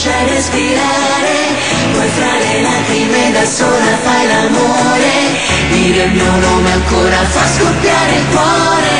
riesce a respirare, poi fra le lacrime da sola fai l'amore, dire il mio nome ancora fa scoppiare il cuore.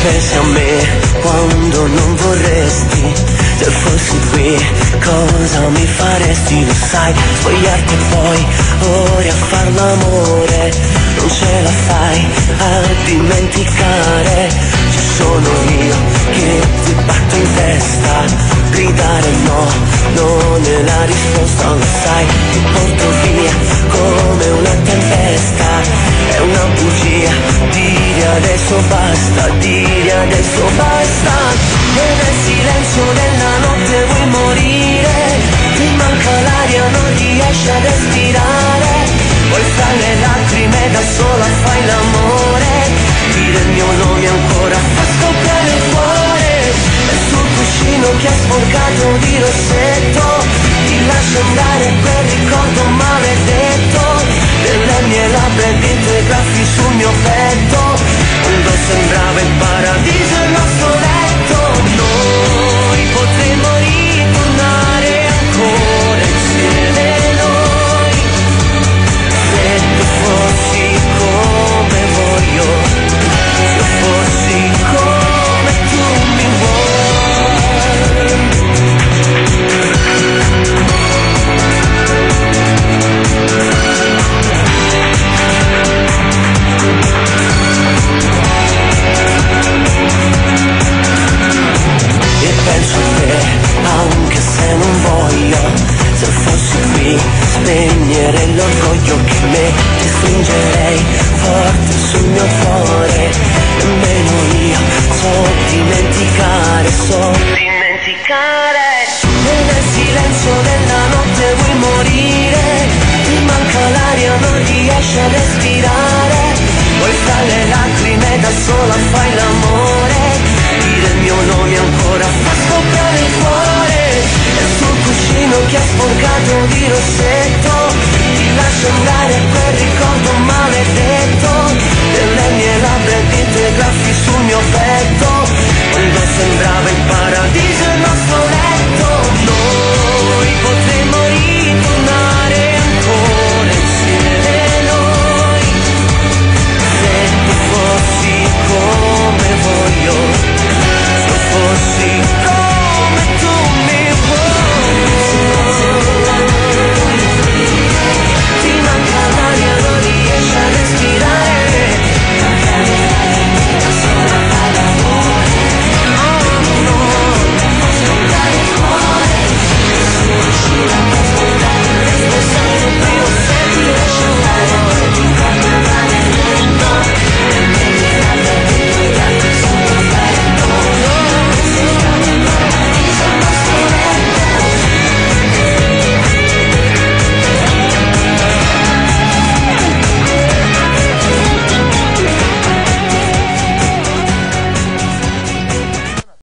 Pensi a me quando non vorresti, se fossi qui cosa mi faresti, lo sai, spogliarti e poi ore a far l'amore, non ce la fai a dimenticare, ci sono io che ti batto in testa, gridare no, non è la risposta, lo sai, ti porto via come una tempesta, è una bugia, dire adesso basta, dire adesso basta, e nel silenzio della notte vuoi morire, ti manca l'aria, non riesci a respirare, poi fra le lacrime da sola fai l'amore, dire il mio